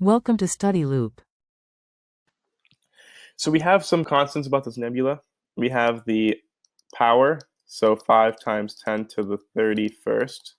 Welcome to Study Loop. So we have some constants about this nebula. We have the power, so 5 times 10 to the 31st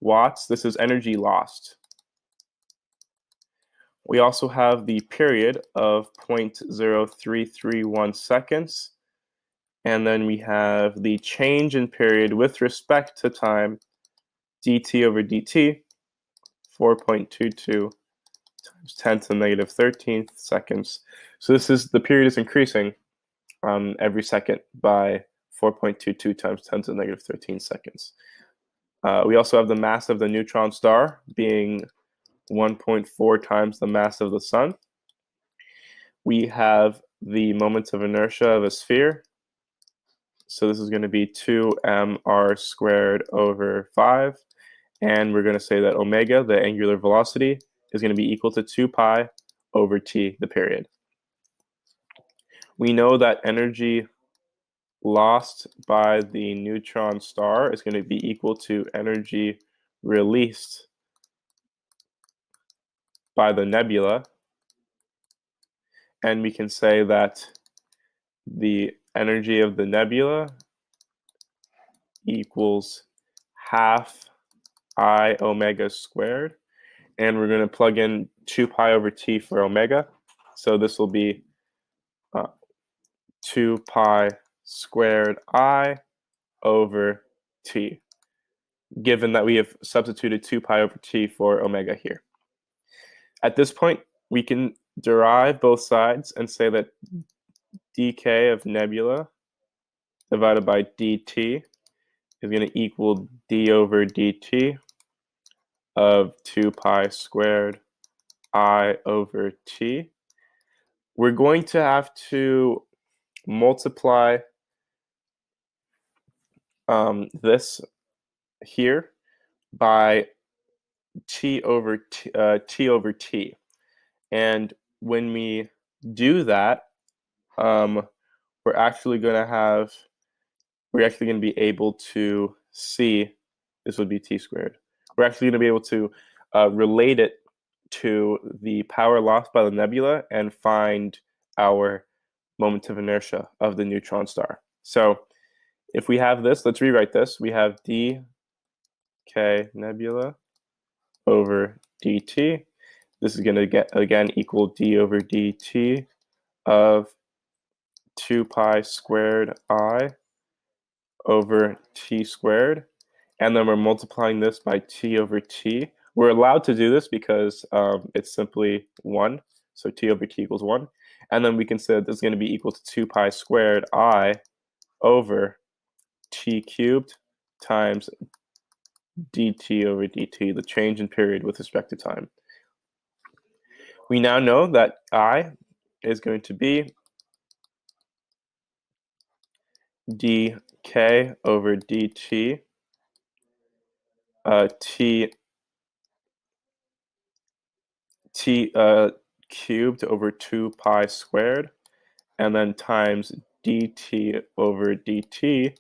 watts. This is energy lost. We also have the period of 0.0331 seconds. And then we have the change in period with respect to time, dt over dt, 4.22 times 10 to the negative 13th seconds. So the period is increasing every second by 4.22 times 10 to the negative 13 seconds. We also have the mass of the neutron star being 1.4 times the mass of the sun. We have the moment of inertia of a sphere. So this is going to be 2mr squared over 5. And we're going to say that omega, the angular velocity, is going to be equal to 2 pi over t, the period. We know that energy lost by the neutron star is going to be equal to energy released by the nebula. And we can say that the energy of the nebula equals half I omega squared. And we're going to plug in 2 pi over t for omega. So this will be 2 pi squared I over t, given that we have substituted 2 pi over t for omega here. At this point, we can derive both sides and say that dk of nebula divided by dt is going to equal d over dt of 2 pi squared I over t. We're going to have to multiply this here by t over t. And when we do that, we're actually going to be able to see, this would be t squared. We're actually going to be able to relate it to the power lost by the nebula and find our moment of inertia of the neutron star. So if we have this, let's rewrite this. We have dk nebula over dt. This is going to get, again, equal d over dt of 2 pi squared I over t squared. And then we're multiplying this by t over t. We're allowed to do this because it's simply 1. So t over t equals 1. And then we can say that this is going to be equal to 2 pi squared I over t cubed times dt over dt, the change in period with respect to time. We now know that I is going to be dk over dt t cubed over 2 pi squared, and then times dt over dt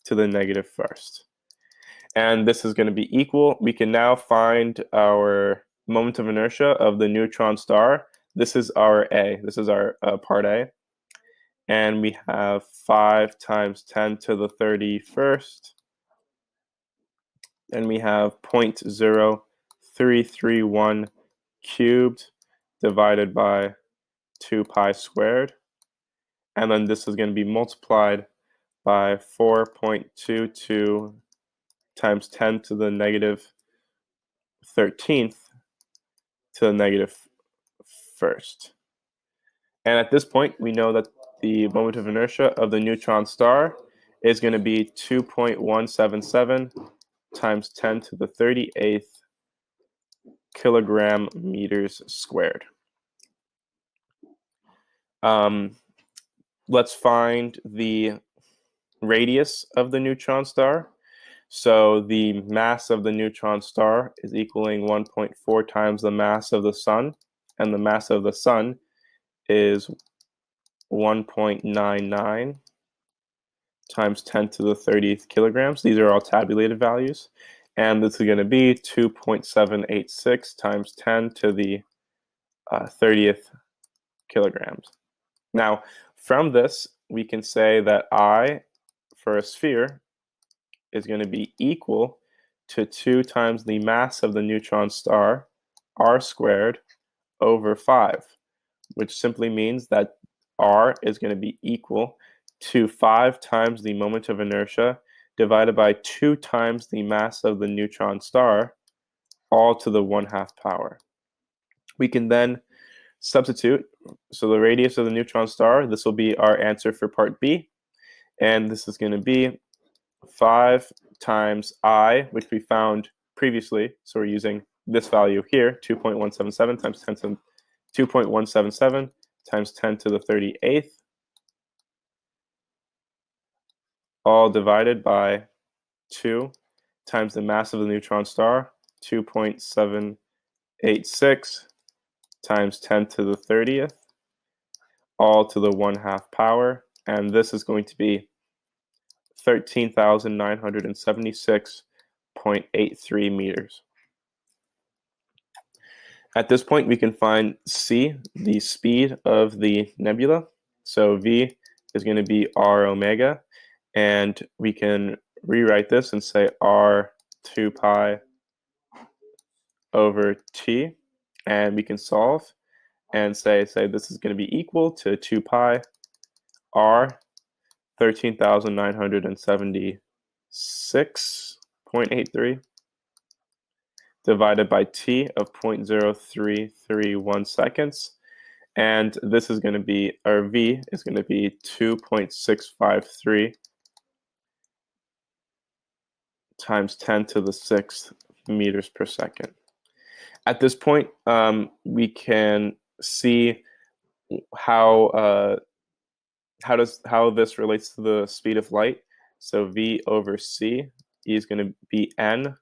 to the negative first. And this is going to be equal. We can now find our moment of inertia of the neutron star. This is our A. This is our part A. And we have 5 times 10 to the 31st. And we have 0.0331 cubed divided by 2 pi squared. And then this is going to be multiplied by 4.22 times 10 to the negative 13th to the negative first. And at this point, we know that the moment of inertia of the neutron star is going to be 2.177 times 10 to the 38th kilogram meters squared. Let's find the radius of the neutron star. So the mass of the neutron star is equaling 1.4 times the mass of the sun, and the mass of the sun is 1.99 times 10 to the 30th kilograms. These are all tabulated values. And this is going to be 2.786 times 10 to the 30th kilograms. Now, from this, we can say that I, for a sphere, is going to be equal to 2 times the mass of the neutron star, r squared, over 5, which simply means that r is going to be equal to 5 times the moment of inertia divided by 2 times the mass of the neutron star, all to the 1/2 power. We can then substitute, so the radius of the neutron star, this will be our answer for part B, and this is going to be 5 times I, which we found previously, so we're using this value here, 2.177 times 10 to 2.177 times 10 to the 38th, all divided by 2 times the mass of the neutron star, 2.786 times 10 to the 30th, all to the 1/2 power, and this is going to be 13,976.83 meters. At this point, we can find c, the speed of the nebula. So v is going to be r omega, and we can rewrite this and say r 2 pi over t, and we can solve and say this is going to be equal to 2 pi r 13,976.83 divided by t of 0.0331 seconds. And this is going to be, our v is going to be 2.653 times 10 to the 6th meters per second. At this point, we can see how this relates to the speed of light. So v over c is going to be n,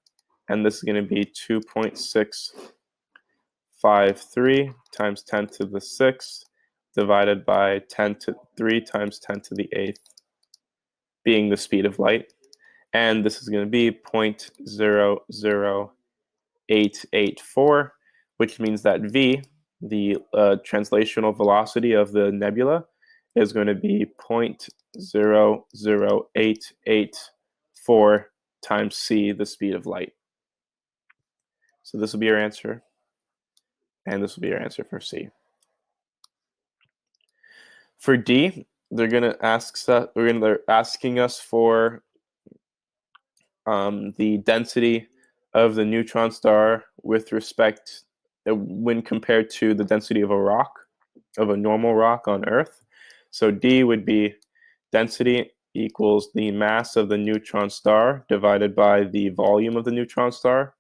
and this is going to be 2.653 times 10 to the 6th divided by 10 to 3 times 10 to the 8th, being the speed of light. And this is going to be 0.00884, which means that v, the translational velocity of the nebula, is going to be 0.00884 times c, the speed of light. So this will be our answer, and this will be our answer for C. For D, they're asking us for the density of the neutron star with respect when compared to the density of a rock, of a normal rock on Earth. So D would be density equals the mass of the neutron star divided by the volume of the neutron star.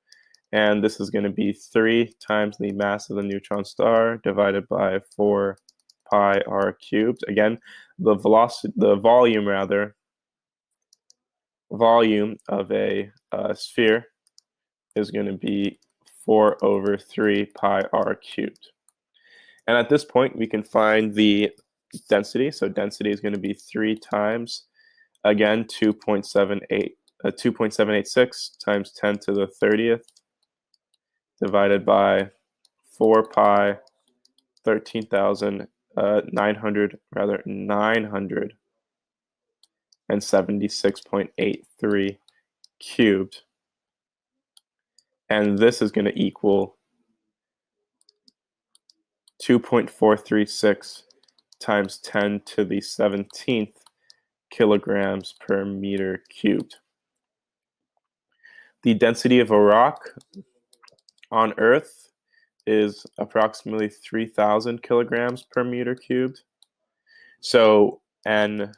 And this is going to be 3 times the mass of the neutron star divided by 4 pi r cubed. Again, the volume of a sphere is going to be 4 over 3 pi r cubed. And at this point, we can find the density. So density is going to be 3 times, again, 2.786 times 10 to the 30th divided by 4 pi 976.83 cubed. And this is going to equal 2.436 times 10 to the 17th kilograms per meter cubed. The density of a rock on Earth is approximately 3,000 kilograms per meter cubed. So N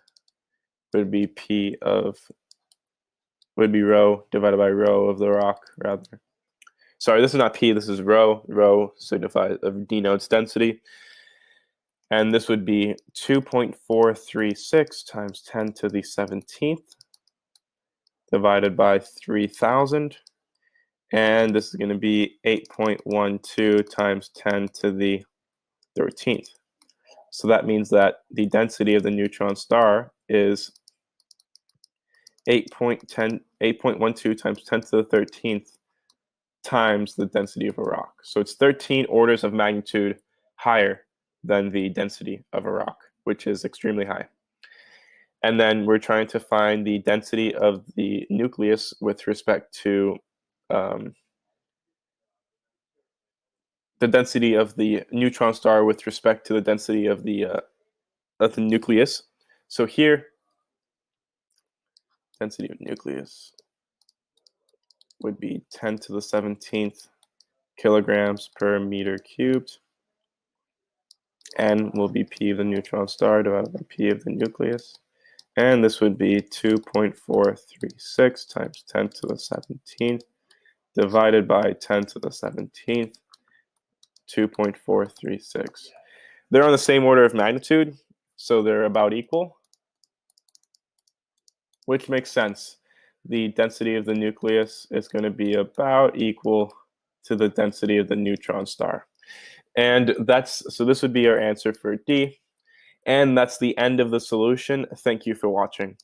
would be rho divided by rho of the rock, rather. Sorry, this is not P, this is rho. Rho denotes density. And this would be 2.436 times 10 to the 17th divided by 3,000. And this is going to be 8.12 times 10 to the 13th. So that means that the density of the neutron star is 8.12 times 10 to the 13th times the density of a rock. So it's 13 orders of magnitude higher than the density of a rock, which is extremely high. And then we're trying to find the density of the nucleus with respect to the density of the neutron star with respect to the density of the nucleus. So here, density of nucleus would be 10 to the 17th kilograms per meter cubed. N will be P of the neutron star divided by P of the nucleus. And this would be 2.436 times 10 to the 17th divided by 10 to the 17th, 2.436. They're on the same order of magnitude, so they're about equal, which makes sense. The density of the nucleus is going to be about equal to the density of the neutron star. And so this would be our answer for D. And that's the end of the solution. Thank you for watching.